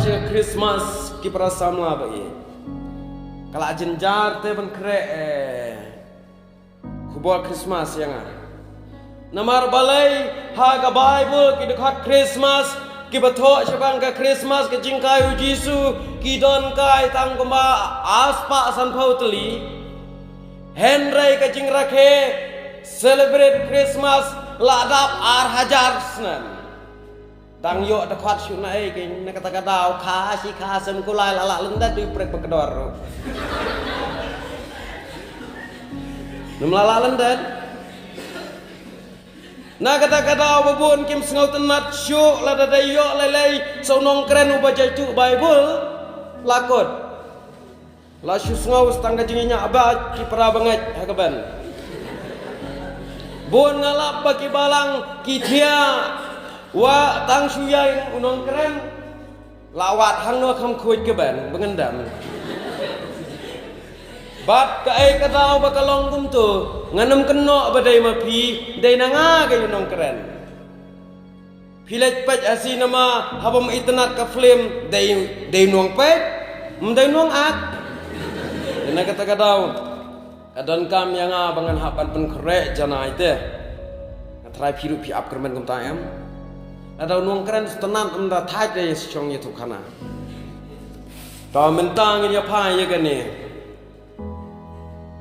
je Christmas ki prasamla bai. Kala jenjar te ban kre kubol Christmas yang namar balai ha ka Bible ki dekat Christmas ki batho shabang ka Christmas ke jingkai Jisu ki don kai tang kumba aspa san pautli Henry ka jing rakhe celebrate Christmas ladap ar hajar snan dang yo dekat syuna ke na kata kadau kha si kha sem kulai lala lendat di prek pekedor nam lala lendat na kata babun kim sengau tenat syuk la dadayo lelei saunong keren ubaca itu Bible lakot la syu sengau stangga jinginya abad ki para banget hakaban bun ngalap bagi balang ki dia wa tang syuyai unong keren lawat hangno kham khuj ke ban bengendam bat ka ai kadau bakalong kum tu nganam keno badai mapi dai nanga ke unong keren pilet paj asi nama habam itnat ka flame dai nuang pet mdai nuang ak dena kata kadau adon kam yang bangan hapan pen krek jana ite ngatrai piru pi ap kermen kum taem ada nuang keren setenan amda thai dai chong ye thukana to mentang ya phai ye gane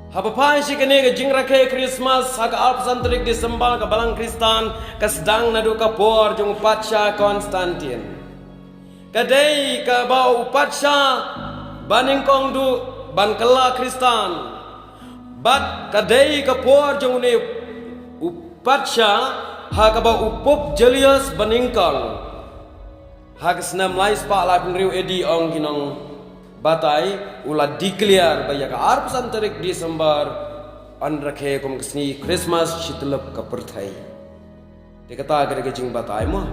haba phai si gane ga jing rakhe Christmas haga alpsantrik Desember ka balang Kristan ka sedang nadu ka por jung patsha Konstantin kadai ka bau patsha baning kong du ban kala Kristan bat kadai ka por jung ne upatsha ha ka ba upop Julius baningkang ha ka snam lai spa la penriu edi ong kinong batai ula declare baya ka arpsantarik Desember an rakhe kum kesni Christmas shitlap ka perthai dikata gare jing batai mo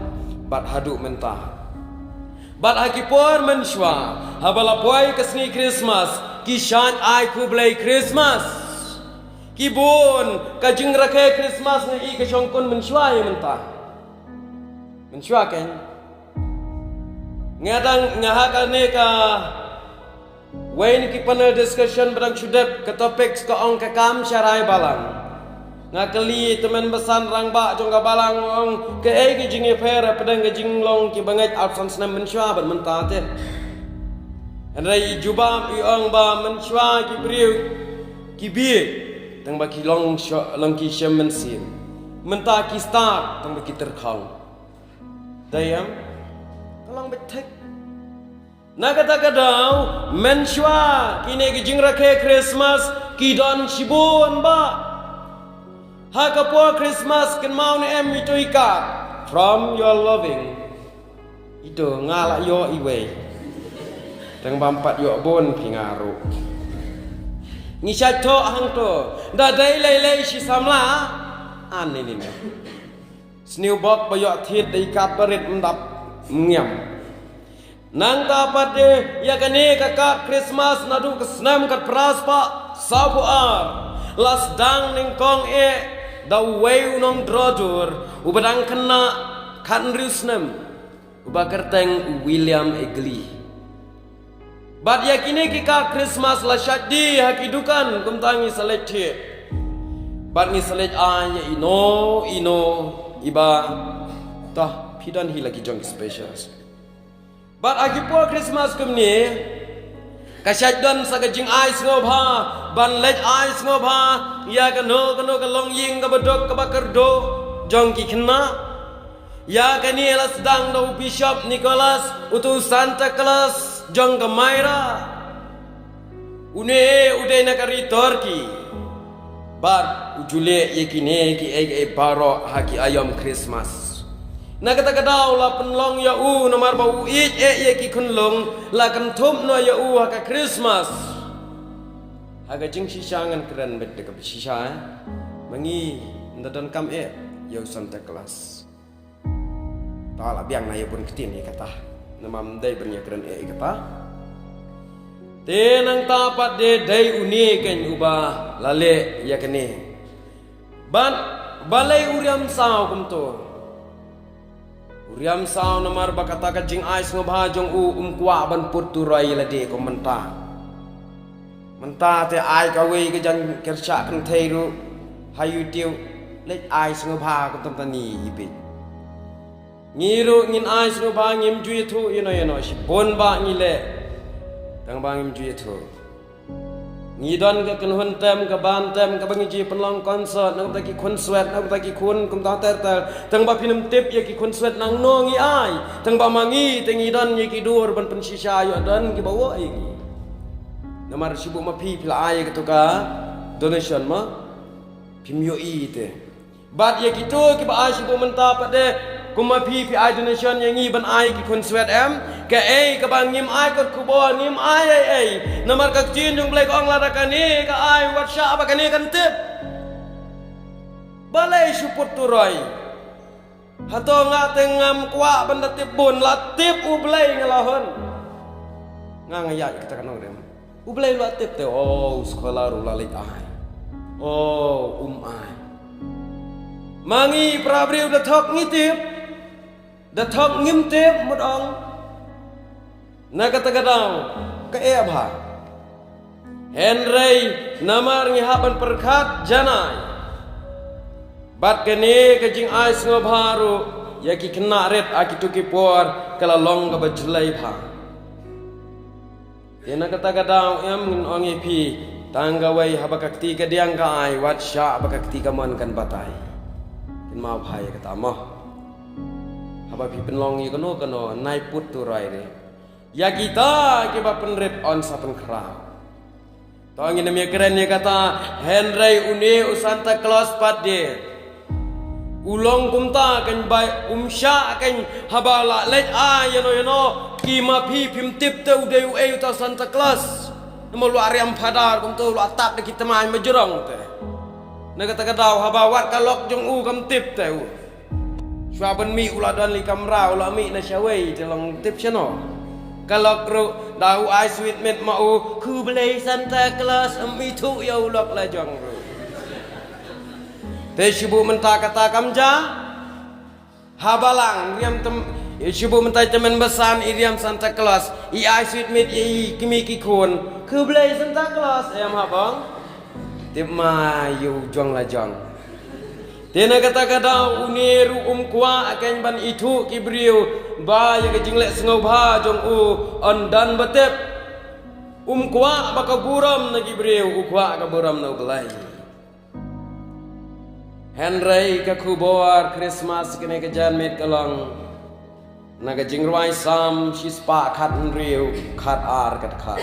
bat hadu mentah bat haki por menshwa habala poi kesni Christmas ki shan ai kublai Christmas Kibun kajing rakhe Christmas ni i ka shongkun menshwa ye mentah menshwa ken ngadang ngahaka ne ka wain ki panel discussion badang sudep ke topik ka ong ka kam syarai balang ngakeli teman besan rang ba jong ka balang ong ke ai ki jing fer padang ka jing long ki bangai absan snam menshwa ban mentah te andai jubam i ong ba menshwa ki briu ki bi tang baki long ki shem mensim mentah ki start tang baki terkhang dayam kalong betek na kata kadau menshwa kini ki jing rakhe Christmas ki don shibun ba ha ka po Christmas ken mau ni em itu ikat from your loving itu ngala yo iwe tang bampat yo bon pingaru ngisat to hang to da dai lai si samla an ni ne sniu bok bayok thit dai kat parit mdap ngiam nang ta pade ya kane ka Christmas nadu kesnam kat praspa sapu ar las dang ning kong da way unong drodur ubadang kena kan risnam ubakerteng William Egli bat yakini kika Christmas la syadi hakidukan kumtangi selekti bat ni selek anya ino iba tah pidan hi lagi jong special bat agi po Christmas kumni kasyad don sa kajing ais ngobha ban lej ais ngobha ya kano ka long ying ka badok ka bakerdo jong ki kena ya kani la sedang do Bishop Nicholas utus Santa Claus jong kamaira ude nakari torki bar ujule yekine ki ege baro haki ayam Christmas na kata kadau la penlong ya nomar bau yeki kunlong la kan thum no ya haka Christmas haga jing sisangan keren bet de sisa mangi ndadan kam ya Santa Claus ta la biang na ya pun ketin ya kata namam dai bernya keren kata tenang tapat de dai uni ken ubah lale ya kene ban balai uriam sao kum to Uriam sao namar bakata ka jing ais ngobha jong kwa ban put tu rai la de ko menta te ai ka wei ka jan kercha kan theiru hayu tiu let ais ngobha ko tam tani ipi ngiru ngin ais ngobha ngim ju thu yeno si bon ba ngile tang ba ngim ju thu ngidon ka kan hun tem ka ban tem ka bangi ji penlong concert nang taki kun sweat nang taki kun kum ta ter tang ba pinam tip ya ki kun sweat nang no ngi ai tang ba mangi tengi don ye ki dur ban pen shisha yo don ki bawa ai namar sibu ma pi pla ai ka to ka donation ma pim yo i te bat ye ki to ki ba ai sibu menta pa de kuma pi ai donation yang ngi ban ai ki kun sweat em ke ka bang ngim ai ko kubo ngim ai namar ka chin jong blek ong la ka ni ka ai WhatsApp ba ka ni kan tip balai support tu roi hato nga tengam kwa banda tip bon la tip u blai ngalahon nga ngaya kita kan dem u blai la tip te sekolah ru la ai ai mangi prabriu da thok ngi tip da thok ngim tip một ong na kata kadang ka ba Henry namar ngi haban perkat janai bat kene ka jing ais ngobharu ya ki kena ret aki tuki por kala long ka bajlai pha tena kata kadang em ongi pi tangga wai habakakti ka diang ka ai wat sha habakakti ka mon kan batai kin mau phai kata mo haba pi penlong yi kono nai put tu rai re ya kita ke ba penret on sapen kra tong ini me keren ye kata Henry une Santa Claus pade ulong kumta kan bai umsha kan haba la let a yeno ki ma pi pim tip te ude u ta Santa Claus namo lu ariam padar kum tu lu atap de kita mai majrong te na kata kadau haba wat kalok jong u kam tip te u swaben mi uladon li kamra ula mi na syawei te long tip chano kalau kru dau ai sweet met mau ku belai Santa Claus mi thu yo lok la jong ru te sibu menta kata kamja habalang riam tem sibu menta temen besan iriam Santa Claus i ai sweet met i kimi ki kon ku belai Santa Claus em habang tip ma yo jong la jong tena kata kada uniru kwa akan ban itu kibriu ba ya jinglek sengau ba jong on dan betep kwa baka buram na kibriu kwa ka buram na belai Henry ka kubor Christmas kene ka jan met kalong na ka jingruai sam shispa khat riu khat ar kat khat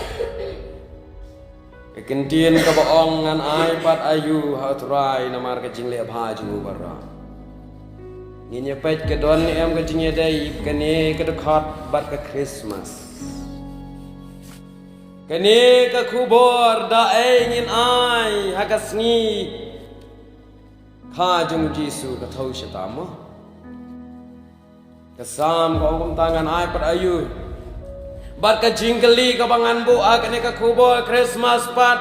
Kekentian ka baong ngan ai pat ayu hatrai namar ka jingle bha ju bara nginya pet ke don em ka jinge dai kane ka khat bat ka Christmas kane ka khubor da ngin ai hakasngi kha jung Jisu ka thau shatama kasam ka ong tangan ai pat ayu bat ka jingli ka bangan bu akne ka kubo Christmas pat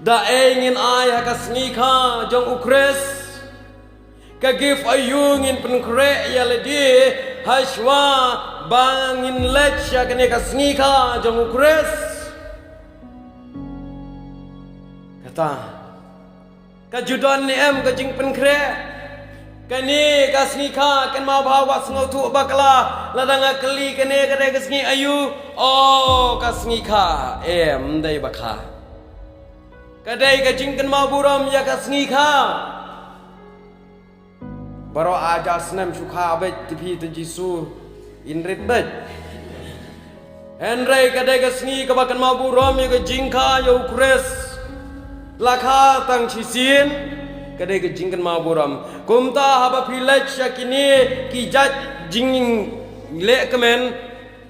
da ngin ai hakasngi kha jong ukres ka give ayungin pen kre ya ledi hashwa bangin lech akne ka sngi kha jong ukres kata ka judon ni em ka jing pen kre kani kasni kha kan ma bawa sngau tu bakla ladanga kali kane kare kasni ayu kasni kha em dai bakha kadai ka jingkan ma buram ya kasni kha baro aja snem sukha bet tipi te Jisu inrit bet Henry kadai kasni ka bakan ma buram ya ka jingkha ya ukres lakha tang chisin kadai ke jingkan ma buram kumta haba pilaj yakini ki jat jing le kemen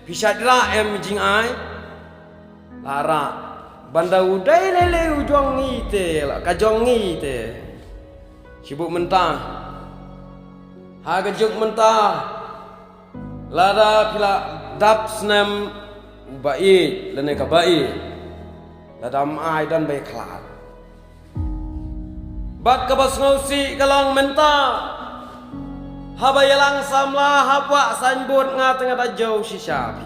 pisadra em jing ai lara banda udai lele ujong ngi te la ka jong ngi te sibuk mentah ha ka juk mentah lara pila dap snam bai lene ka bai ladam ai dan bai klat bat ka bas ngausi kalang menta habayalang samla hapwa sanbut ngat jauh sisapi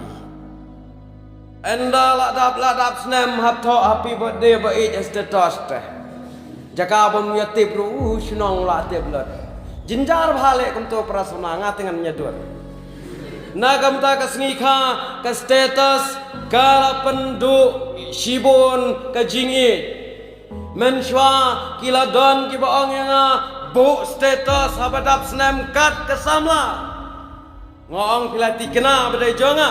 enda ladap snem hapto happy birthday ba it status teh jaka bom yatib ru sunong la tib lot jinjar bhale kunto prasona ngatengan nyadur nagam ta kasngika ka status kala penduk shibon ka jingi menshwa kila don ki baong yang bu status habadap snem kat kesamla ngong pilati kena badai jonga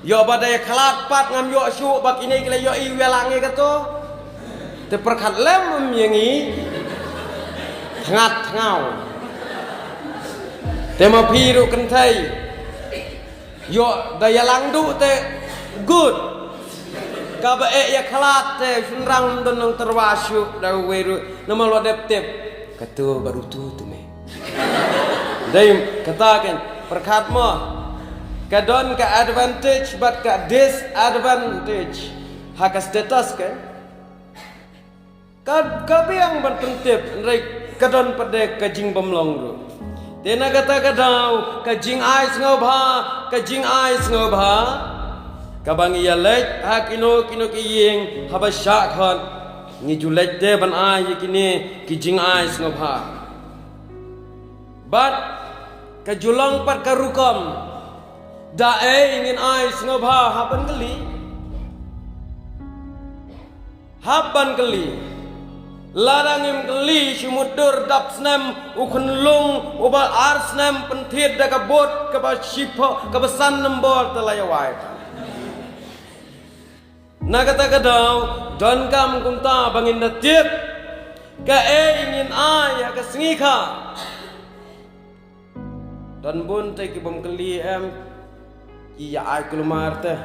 yo badai khalat pat ngam yo syu bak ini kila yo i welange kato te perkat lem yengi thangat ngau te ma piru kentai yo daya langdu te good kabae ya khalat te sunrang donong terwasyu daweru nama lo dep-dep katu baru tu me dai katakan perkat mo kadon ka advantage but ka disadvantage hak status kan kabiang bertentip rek kadon pade kajing bamlong ru tena kata kadau kajing ais ngobha kabang iya lek hak ino kiying habasyak hon ngijulek de ban ai kini kijing ai ngobha bat kajulong pat karukom dae ingin ai ngobha haban keli larangim keli sumudur dap snem ukunlung ubal ar snem pentit da kabot kabashipo kabasan nembor telayawai Nagata kadau don kam kumta bangin natip ka ingin ay ka sngika don bun te ki bom keli em ya ay kulumar te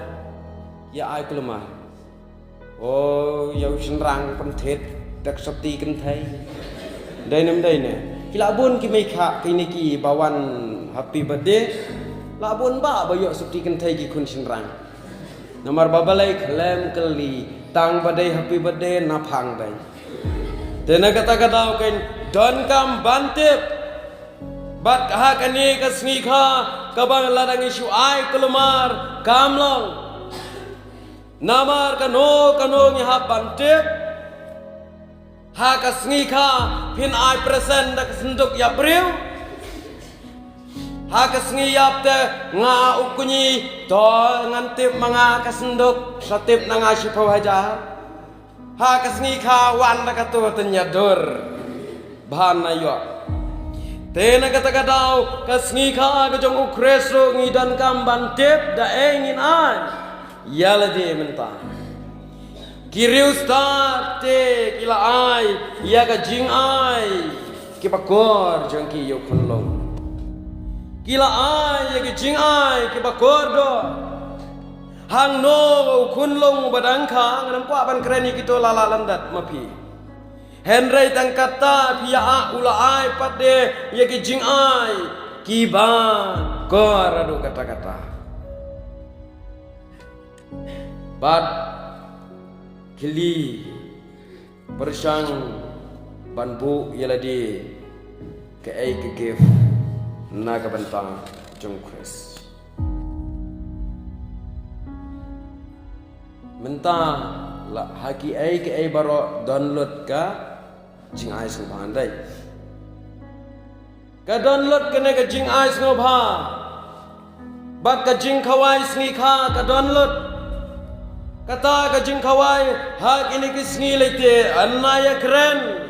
ya ay kulumar oh yau senrang pentit dak sakti kan thai dai nem dai ne kila bun ki mai kha kini ki bawan happy birthday la bun ba bayo sakti kan thai ki kun senrang Nomor babalai klaim keli tang badai happy birthday na phang dai tena kata kan don kam bantip bat ha kani ka sngika kabang ladang isu ai kelumar kamlong namar kano nya ha bantip ha ka sngika pin ai present dak senduk ya breu Hak ngiyap te nga ukunyi to ngantip mga kasenduk satip na nga sipaw hajar hak ngika wan na katu tenyadur bahan na yo tena kata daw kasngika kajong ukreso ngidan kamban tip da engin an yala di menta kiriu starte kila ai ya ka jing ai kipakor jong ki yo kunlong Kila ay yagi jing ay kibakordo hang no kunlong badangka ngan kwa ban kreni kito lala landat mapi henry tang kata pia a ula ay pade yagi jing ay kiba korado kata-kata bad kili persang banbu yaladi ke ay ke gif naga bentang jungkris mentah la haki ai ke ai baro download ka jing ai sung pandai ka download kene ka jing ai sung bha bak ka jing khawai sngi kha ka download kata ka jing khawai hak ini ki sngi lete anaya keren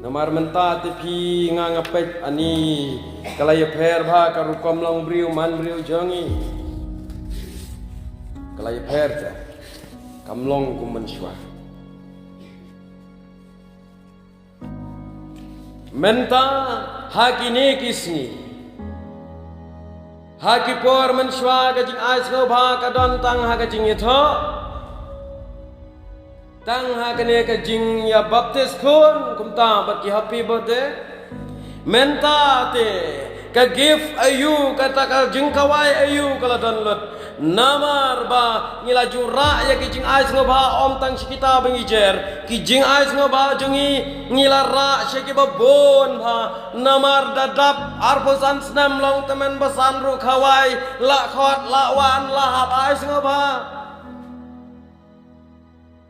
Namar menta tepi ngangapet ani kalaya pher bha karukom long briu man briu jangi kalaya pher ja kamlong kumenshwa menta hakine kisni haki por menshwa gajing ais ngo bha kadon tang ha gajing itho tang ha kene ka jing ya baptis kun kumta bat ki happy birthday menta te ka give ayu kata ka jing kawai ayu kala don lut namar ba ngilaju ra ya ki jing ais ngoba om tang sikita bengijer ki jing ais ngoba jungi ngilara syaki babon ba namar dadap arposan snam long temen besan ru kawai la khot la wan la hab ais ngoba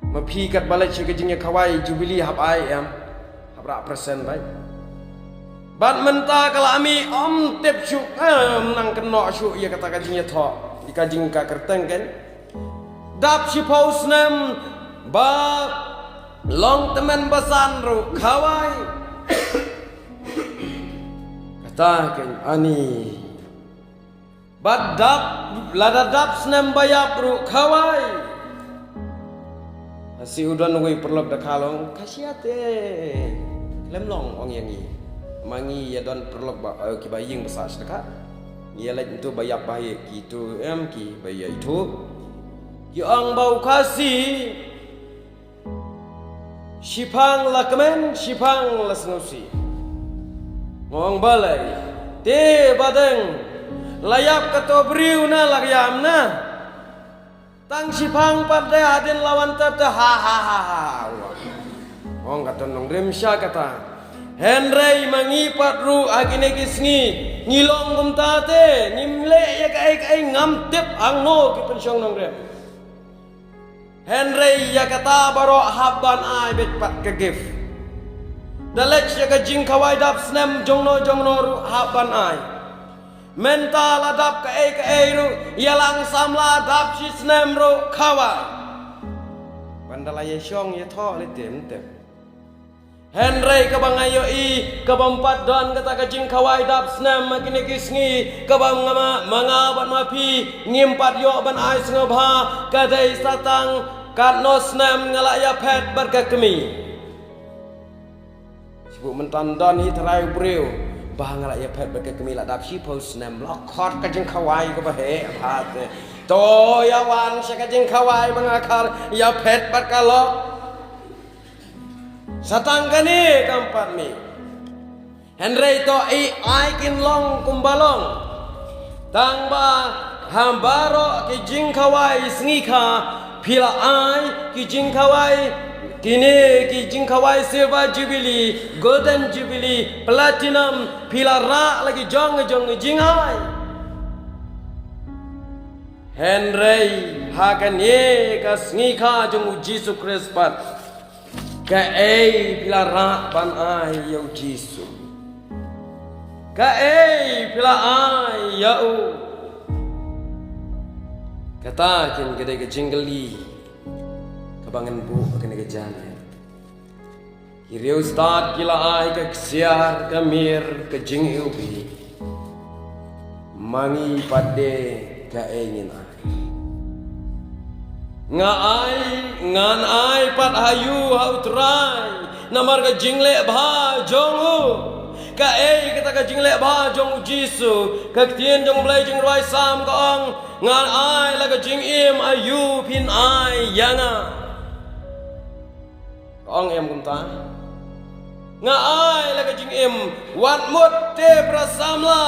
ma phi kat balai syaki jing kawai jubili hab ai am habra persen bai bat menta kalami om tip syuk nang kena syuk ya kata kajinya tho ikajing ka kerteng kan dap si paus nem ba long temen basan ru khawai kata kan ani bat dap lada dap snem bayap ru khawai si udon ngui perlok da kalong kasiate lemlong ong yang ni mangi ya don perlok ba ki baying besar sedekah ya lek itu bayap baik gitu ki bayar itu ki ang bau kasi sipang lakmen sipang lasnusi ngong balai te badeng layap kato briu na lakyam na tang sipang pada adin lawan tata ha ha ha ha ngong kata nong remsya kata Henry mangipat ru agine kisngi ngilong kumtate nimle ya kai ngam tip ang no ki pensyong nong rem Henry ya kata baro habban ai bet pat ke gif dalek ya ka jing kawai dap snem jongno ru habban ai mental adap kai ru ya lang samla dap si snem ru kawai bandala ye syong ya tho le tem Henry kabang ayo kabampat don kata kajing kawai dap snam makini kisngi kabang mangaban mapi ngimpat yo ban ais ngobha kadai satang katno snam ngalaya pet berkakemi sibuk mentandon hi terai breu bah ngalaya pet berkakemi la dap si pos snam lokot kajing kawai ko bahe phat to yawan sa kajing kawai mangakar ya pet berkalok Satanggani kampat mi Henry to ai kin long kumbalong tangba hambaro ki jing kawai sngi pila ai ki jing kawai kini ki jing kawai silver jubilee golden jubilee platinum pila ra lagi jong jing ai Henry hakan ye ka sngi jong Jesus Christ pat ka pila ra ban ai yau Jisu ka pila ai yau kata kin gede ke jinggeli kabangan bu kene ke jana kiriu start kila ai ke siar ke mir ke jing ubi mangi pade ka ngin ai ngan ai pat hayu hautrai namar ka jingle bha jongu ka kata ka jingle bha jongu Jisu ka tien jong blai jing roi sam ka ong ngan ai la ka jing im ayu pin ai yanga ong em kum ta nga ai la ka jing im wat mut te prasamla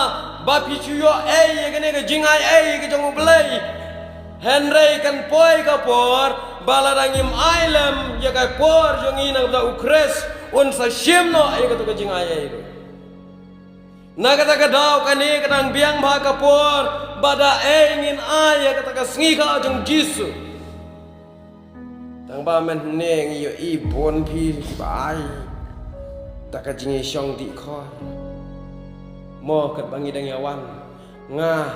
ba pichu yo ka ne ka jing ai ka jong blai Henry kan poi ka por balarangim ailem ya ka por jongi nang da ukres un sa shimno ay ka to ka jing ay ro nagata ka daw kani kadang biang ba ka por bada ngin ay ka ta ka sngi ka jong Jisu tang ba men neng yo bon pi bai ta ka jing syong di khor mo kat bangi dang yawan nga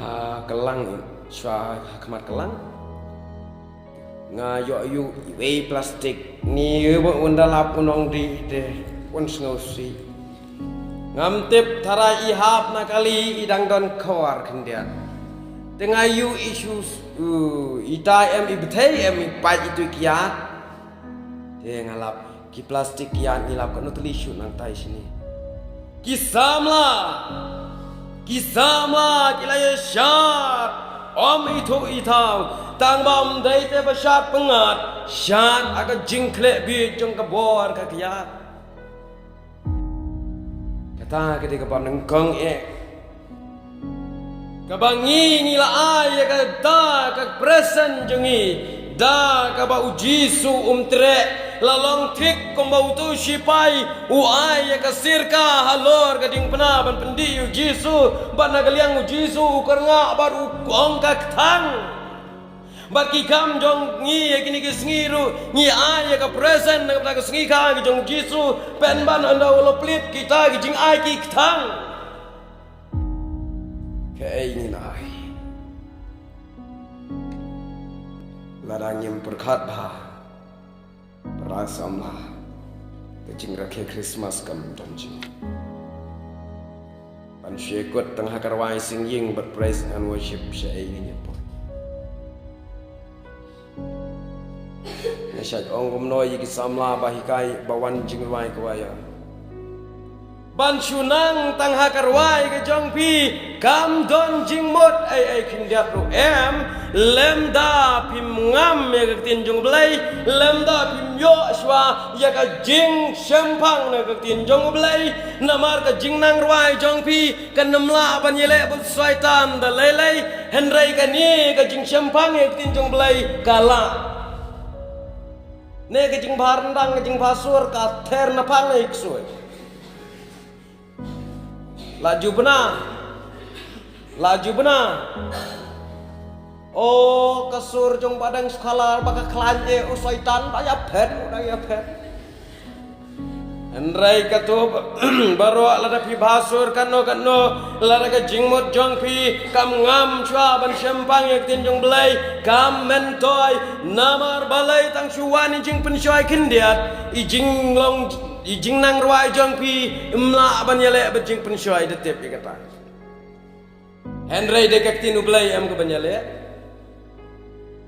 ha kelang swa kemat kelang ngayo yu plastik ni undalap unong di de un sngosi ngamtip thara ihap nakali idang don khawar khendian tengah yu issues ita em ibthei em pai itu kiat de ngalap ki plastik kiat nilap kan utli shu nang tai sini Kisama kilaya syat om itu itau tang bam dai te basat pengat syat aga jingkle bi jong kabor ka kiat ta ketika panengkong kabangi ngila ay ka da ka present jengi da ka ba ujisu tre lalong tik kong tu sipai uai ka sirka halor ka ding penaban pendi ujisu ban nagaliang ujisu karnga baru kong ka thang bagi kam jong ngi kini kisngiru ngi ay ka present na ka sngi ka jong jisu pen ban anda ulo plit kita jing ay ki thang kay ni nai ladang yang berkat bah perasamlah kejing rakhe Christmas kam donjing pan syekut tengah karwai sing ying but praise and worship syai ni nyepo Syed ong kumnoy yiki samla bahikai bawan jingwai kwaya ban sunang tangha karwai ke jongpi kam don jingmot ai kindiat ru lemda pim ngam ya tin jong blai lemda pim yo shwa ya ka jing sempang na ka tin jong blai namar ka jing nang rwai jongpi kan namla ban yele bu syaitan da lelei henrai ka ni ka jing sempang ya tin jong blai kala ne ke jing barndang ke jing pasur ka ter na pang ne iksoi laju benar oh kasur jong padang skala baka klanje usaitan daya pet Andrai katu baru lada pi basur kano lada ke jingmut jong pi kam ngam chua ban sempang yak tin jong belai kam mentoy namar balai tang chuan jing pensoi kindiat ijing long ijing nang ruai jong pi imla ban yale ba jing pensoi detep ikata Andrai de kak tin belai am ke ban yale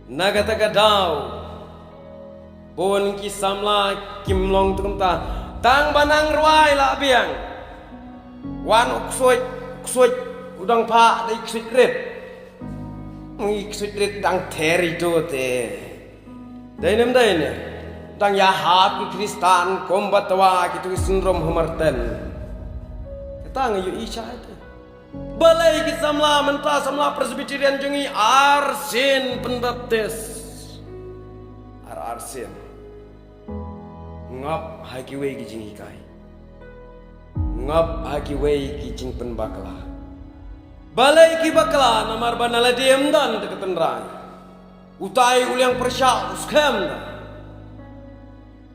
nagata ka daw bon ki samla kim long tum ta tang banang ruai la biang wan uksoi udang pa dai ksitret dang teri to te dai nem dai ne dang ya hat ki kristan kombatwa ki tu sindrom hamarten tang yu isha te balai ki samla menta samla presbyterian jengi arsin pendaptes arsin ngap haki wei ki jing ikai ngap haki wei ki jing pen bakla balai ki bakla namar banala diem dan deketen rai utai uliang persya uskem da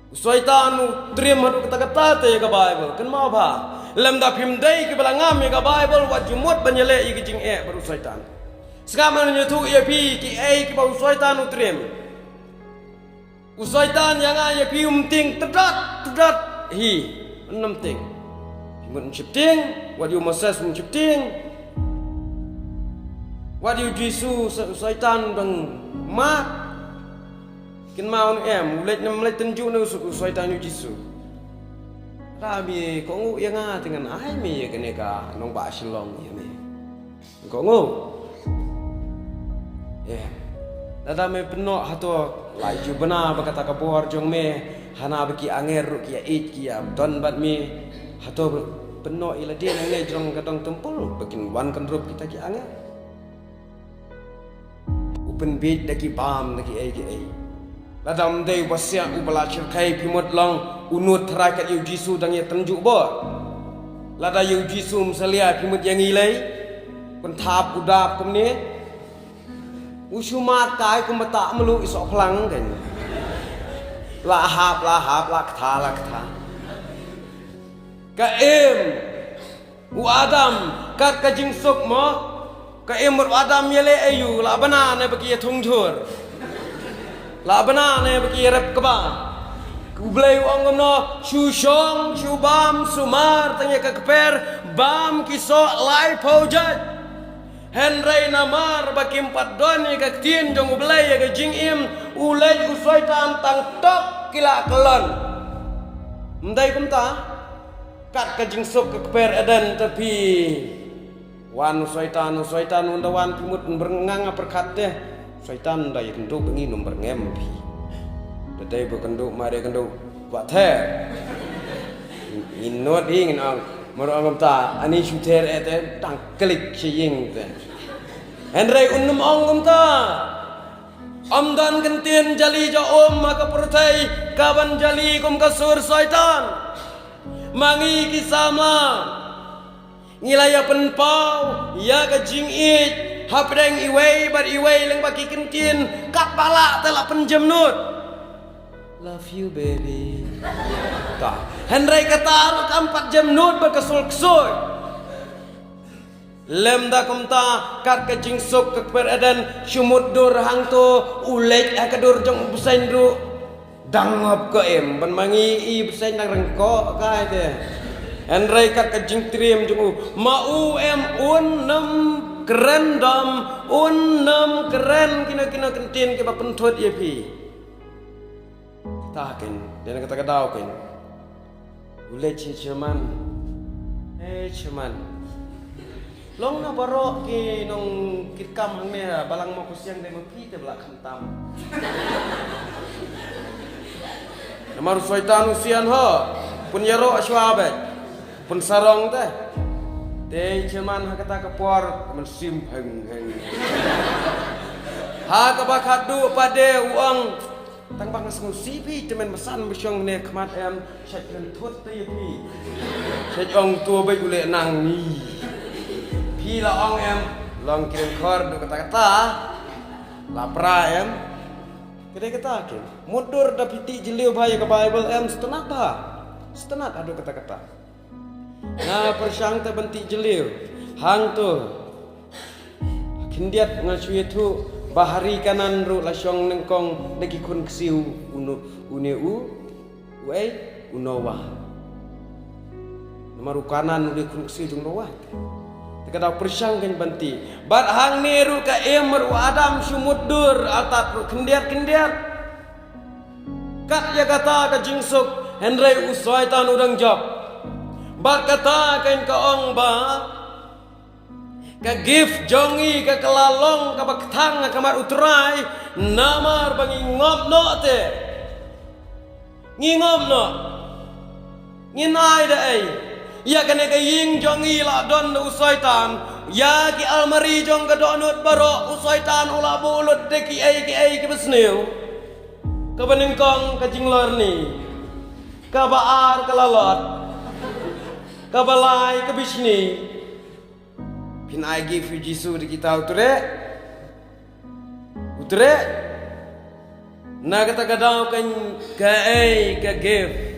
usoitan trim hadu kata-kata te ka bible kan mau ba lem da phim dai ki balangam ka bible wat jumut banyale ki jing baru usoitan sekarang nyetu pi ki ki ba usoitan utrim Usaitan yang ayah pium ting tedat hi enam ting mencipting what you Moses mencipting what you Jesus usaitan dang mat kin mau mulai tenju nu usaitan you Jesus rabi ko ngu yang dengan ai mi kene ka nong ba silong ya mi ko ngu Dada me peno hato laju bena bakata kabuar jong me hana baki anger ru kia it kia don bat me hato peno ila dia nang jong kadang tempul bakin wan kan rup kita ki anger upen bit daki pam daki ai ladam dei wasya ubala chirkai pimot long unut tharakat yu jisu dang ya tenjuk bo lada yu jisu msalia pimot yang ilai kon thap udap komne usumat kai kumata melu isok plang kan lahap lakta kaim u adam kat kajing sok mo kaim u adam yele ayu la bana ne baki thung thur la bana ne baki rep kaba kublai ong no shu shong shu bam sumar tanya ka keper bam kiso lai pojat Henry namar bakim padoni ka tin jong ublay ka jing im ulay usoy tam tang tok kila kelon mday kumta kat ka jing sok ka per eden tapi wan usoytan unda wan pimut berngang perkat deh syaitan dai kenduk bengi nomor ngempi dadai bekenduk mare kenduk buat he inot ingin ang Marang ta ani shooter ete tang klik siying te. Henry unum ong ta. Amdan kentin jali jo om maka pertai kaban jali kum kasur syaitan. Mangi kisama. Ngilaya penpau ya ka jing it hapdeng iwei bar iwei leng baki kentin kapala telah penjemnut. Love you baby. Ta. Henry kata 4 jam nut berkesul-kesul. Lem da kumta kat ke jingsuk ke peradan syumut dur hang tu ulek akadur jong busain ru dangop ke em ban mangi i busain nang rengkok kai te. Henry kat ke jing trim jong mau em nem keren dam nem keren kina kentin ke pentut ye pi. Takin dia kata kadau ken. Ulek cuman cuman long na barok ki nong kitkam hang ne balang mo kusyang de mapi te belak khantam. Namar syaitan usian ho pun yaro aswabe pun sarong te. Te cuman ha kata kapor men sim heng. Ha ka bakadu pade uang tang bang ngusi pi temen mesan besyong ne khmat em syat lentut te pi. Syat ong tua bai ule nang ni. Pi la ong em long kirim khor du kata-kata lapra em kedai kata ke mundur da piti jeliu bhai ke Bible em setenat adu kata-kata na persyang ta benti jeliu hang tu kindiat ngasui tu bahari kanan ru lasyong nengkong degi kun ksiu uneu uai unowa namaru kanan udi kun ksiu jung rowa. Kadang persyang kan banti. Bat hang neru ka emer adam sumudur atat kendiat. Kat ya kata ka jingsuk Henry uswaitan udang job. Bat kata kan ka ong ba ka gift jongi ka kelalong ka baktang kamar utrai namar bangi ngopno te. Ngingopno. Nginai da ai. Ya kena ke ying jongi la don usaitan ya ki almari jong ka donut baro usaitan ula bulut de ki ai ki besneu ka benengkong ka jinglor ni ka baar ka lalot ka balai ka bisni pin I give you Jesus di kita utre na kata kadau kan ka ai ka give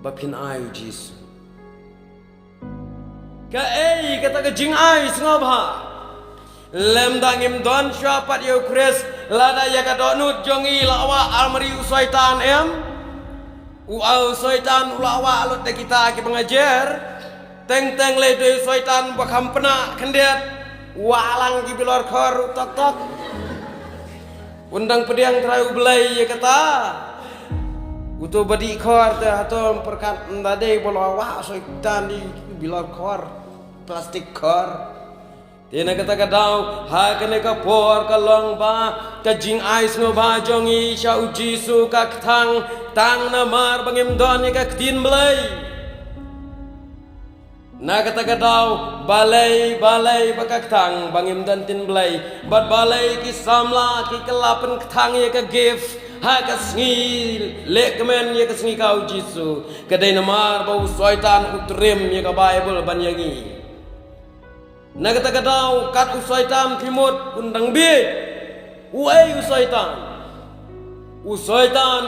bapin ayu Jisu. Ka kata ke jing ayu sengobha. Lem dangim don syapat yu kres lada ya ka donut jongi lawa almari usaitan em. Uau usaitan ulawa alut de kita ki pengajar. Teng le de usaitan bakam pena kendiat. Walang ki bilor khor tok. Undang pediang terayu belai ya kata. Uto badi khor te atau perkat ndade bolo wa soitan di bilor khor plastik khor tena kata kadau ha kene ka por ka long ba ka jing ais no ba jongi sha uji su ka thang tang na mar bangim don ka tin blai na kata kadau balai bakak thang bangim dan tin blai bat balai ki samla ki kelapen thang ye ka gift ha kasngi lekmen ye kasngi kau Jisu kadai namar bau syaitan utrim ye ka Bible ban yangi na kata kadau kat syaitan timut undang bi uai syaitan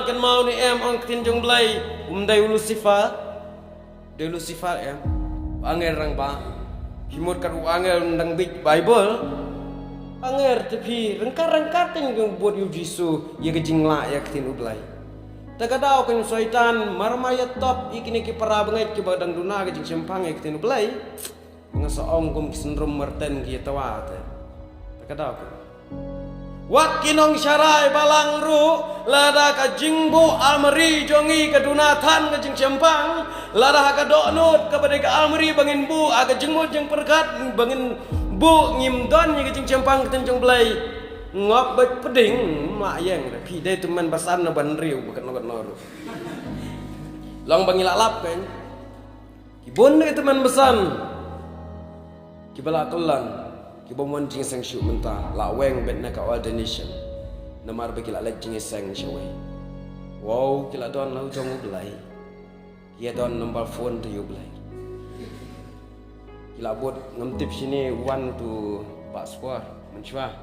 kan mau ni em ong tin jong blai umdai Lucifer em angel rang ba timut kat angel undang bi Bible anger tapi rengkar ting buat yu Jisu ye kejingla ya ketin ublai takadau kan syaitan marmaya top ikini ki para bengai ki badang duna ke jing sempang ya ketin ublai ngasaong kum kisendrum merten ki tawa te takadau kan wat kinong syarai balang ru lada ka jingbu almeri jongi ke dunatan ke jing sempang lada ka donut kepada ka almeri bangin bu aga jengmut jeng perkat bangin bu ngim don như cái chim pang tên trong play ngop bạch peding mak yang pi dai tu man basan na ban riu bukan no Long bangilak lap kan. Kibun ni teman besan. Kibala kelan. Kibamuan jing sang syuk mentah. Laweng bet nak awal donation. Namar bagi lak jing sang syawai. Wow, kila don lau jong ubelai. Kia don nombor phone tu ubelai. Kila buat ngemtip sini wan tu Pak Spor mencua.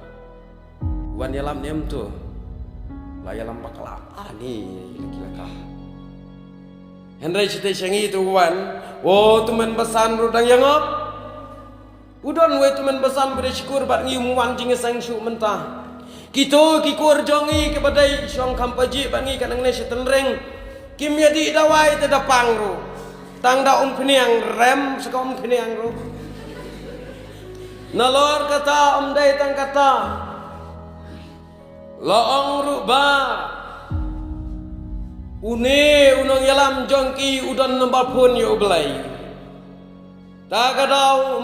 Wan yalam nem tu. Lah yalam bakal ni kila kah. Henry cerita syangi tu wan. Oh teman besan rudang yang op. Udon we teman besan bersyukur bat ngium wan jing sang syuk mentah. Kita kikur jongi kepada syong kampaji bangi kanang ne setenreng. Kim yadi dawai te dapang ru. Tang da peniang rem sekom peniang ru. Nalor kata dai tang kata. Laong ru ba. Une unong yalam jongki udon nombor pun yo belai. Tak kadau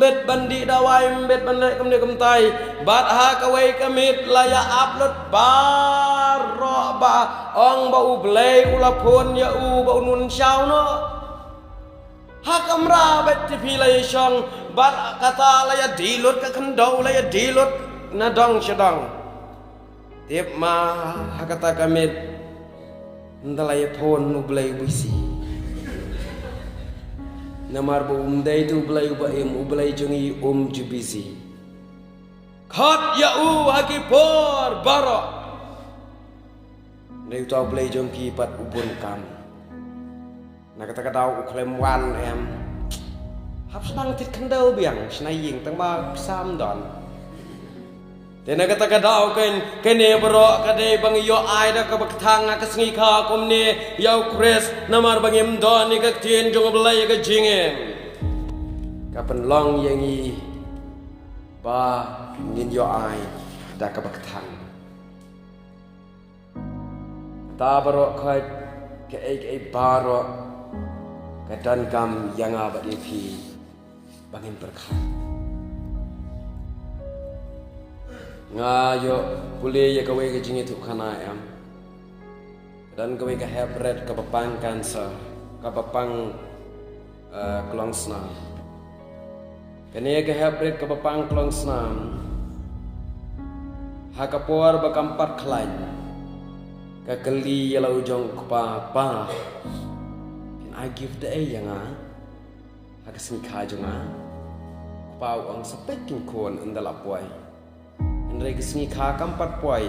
mbet bandi dawai mbet bandai kemde kemtai. Bat ha kawai kamit laya upload baro ba ong bau belai ula pun ya u bau nun syau no. Ha kamra bet tipi laya syong bat kata laya dilut ke kendau laya dilut nadong syadong. Tiap ma ha kata kamit ndalai pon nu belai busi. Namar bu umdai tu belai ubaim ubelai jongi jubisi. Khat ya u haki por baro. Ndai tau belai jongki pat ubun kam. Nak kata kadau uklem wan em. Hap senang tit kendau biang senai ying tang ba sam don. Tena kata kadau kan kene bro kadai bang yo ai da ka baktang ka sngi kha kom ne yau kres namar bang em don ni ka tien jong belai ka jingem kapan long yangi ba ngin yo ai da ka baktang ta bro ka ke baro ka dan kam yang abad pi bangin berkah ngayo boleh ya kawai ke jingi tu kana am dan kawai ke hebret ke bapang kansa ke bapang kelongsna kene ke hebret ke bapang kelongsna ha kapor bakampat khlai ke keli yalau jong kupa pa can I give the yang ha ke singkha jonga kupa ong sepekin kon andala puai Andai kesini kha kampat puai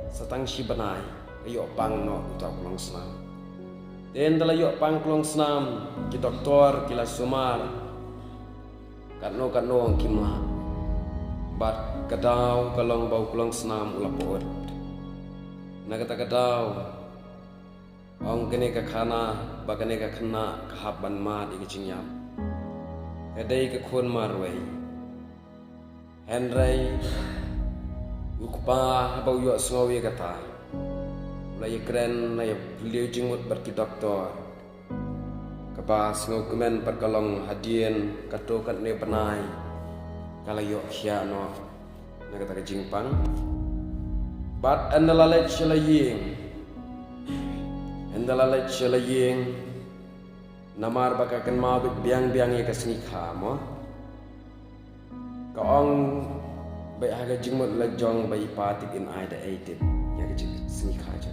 satang si benai ayok pang no utak kulong senam. Den dalam ayok pang kulong senam ki doktor kila sumar katno ang kimla bat kadau kalong bau kulong senam ulapot. Na kata kadau ong kene ka khana bagane ka khana khaban ma di kicingam. Kadai ka khon marwai. Henry Ukpa bau yo sengawi kata. Mulai keren mulai beliau jenggot berki doktor. Kapa sengau kemen perkalong hadien kato kat ne penai. Kalau yo khia no na kata ke jingpang. Bat andalalet shelaying. Andalalet shelaying. Namar bakakan mau biang-biang ye kasnikha mo. Kaong baik harga jengmut lejong bayi patik in aida aitit ya kecil sini kaja.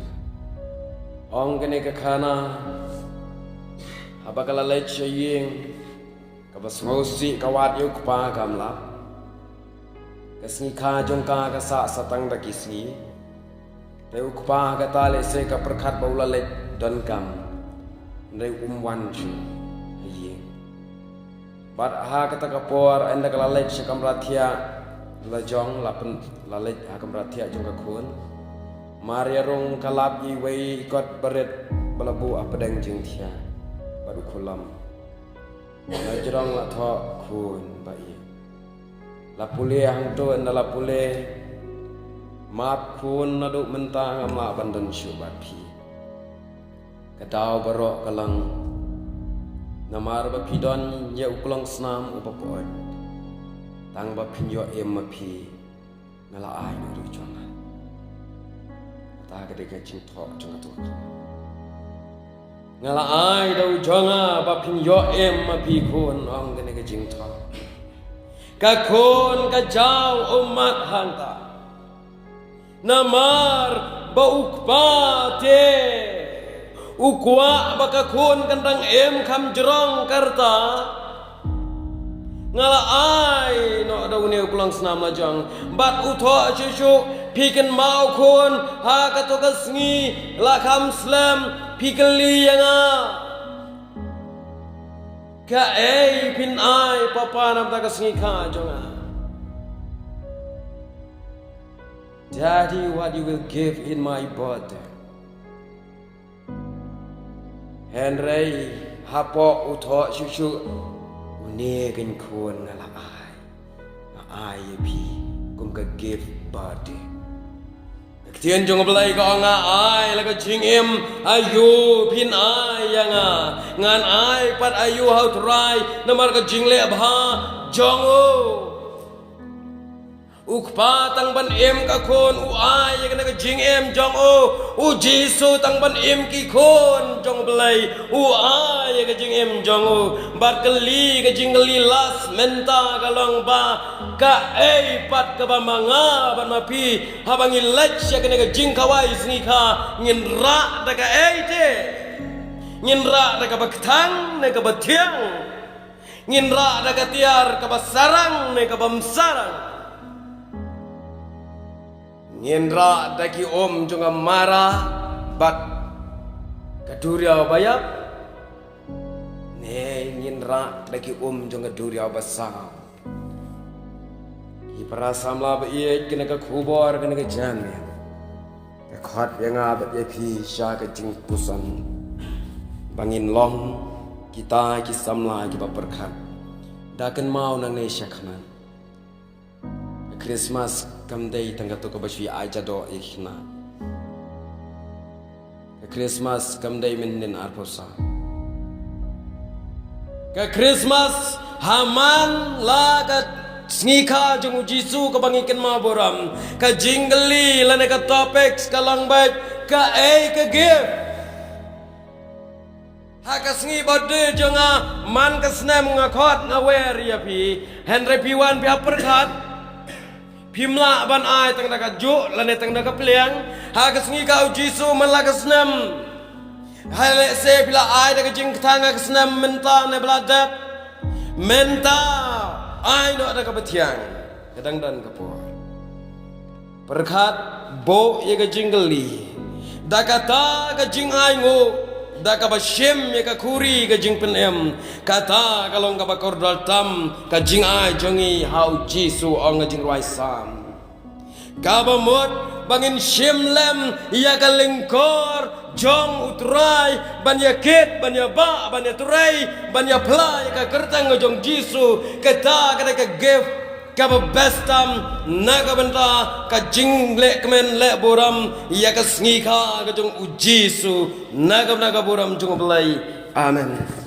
Ong kene ke kana, abakala lej ying, kabas ngosi kawat yuk pa kamla. Kasni kajong ka kasa satang daki sini. Teu kupa kata le se ka perkat baula lej don kam. Ndai umwan chu ying. Bat ha kata kapor anda kala lej sekam ratia. Lajong lapen lalej hakam ratia jong kakun Maria rong kalap i wei ikot beret balabu apadeng jeng tia baru kulam Lajrong la tho kun bai la pule hang to na la pule map kun nadu mentang ama bandan syubat pi kadau barok kalang namar ba pidon ye uklong snam upapot tang ba pinyo mapi ngala ai no ru chonga ta ga de ga chin tho chonga tu ngala ai dau jonga ba pin yo em ma pi khon ong ne ka jing tha ka khon ka jaw umat hanta namar ba ukpa te ukwa ba ka khon kan rang em kham jrong karta ngala ai no dau ne kulang snam la jang bat utho chu pi kan mau khon ha ka to ka sngi la kham slam pi kan li yanga ka ei pin ai papa nam ta ka sngi kha jonga Daddy, what you will give in my birthday? Henry, hapo utho chu ne kan khon ngala ai pi kum ka give birthday Tien jong belai ko nga ai la ka jing em ayu pin ai yanga ngan ai pat ayu how to rai namar ka jing le abha jong o ukpa tang ban em ka khon u ai ya ka jing em jong o jisu tang ban em ki khon jong belai u ai ya ka jing em jong o bat ka li ka jing li las menta ka long ba ka ei pat ka ba manga ban ma pi ha bangi lech ya ka jing kawai sni kha ngin ra da ka ei te ngin ra da ka ba thang ne ka ba thiang ngin ra da ka tiar ka ba sarang ne ka ba sarang Ngendra daki om junga mara bat kaduria bayap ne ngendra daki om junga duria basam ipara samla ba ye kena ka khubor kena ka jan ka khat yenga ba ye phi sha ka jing pusan bangin long kita ki samla ki ba perkhat dakan mau nang ne shakhanan Christmas kamdei tangga to kabaswi aja do ikhna Christmas kamdei minin arposa ka Christmas haman la ka sngika jung jisu ka bangiken ma boram ka jingli lane ka topics ka langbait ka ka give haka sngi bode jonga man ka snem nga khot nga wer ya pi Henry P1 pi perkhat Pimla ban ai tang da ka ju lane tang da ka pliang ha ka sngi ka jisu man la ka snam hale se pila ai da ka jing thang ka snam menta ne bla da menta ai no da ka bathiang kadang dan ka po perkhat bo ye ka jingli da ka ta ka jing ai ngo da ka ba shem ye ka khuri ka jing pen em kata kalong ka ba kordal tam ka jing ai jongi how jisu ong jing roi sam ka ba mot bangin shem lem ya ka lingkor jong utrai ban ya ket ban ya ba ban ya turai ban ya pla ya ka kertang jong jisu kata ka give ka ba bestam na ka benta ka jing le kemen le boram ya ka sngi kha ka jong ujisu na ka boram jong belai amen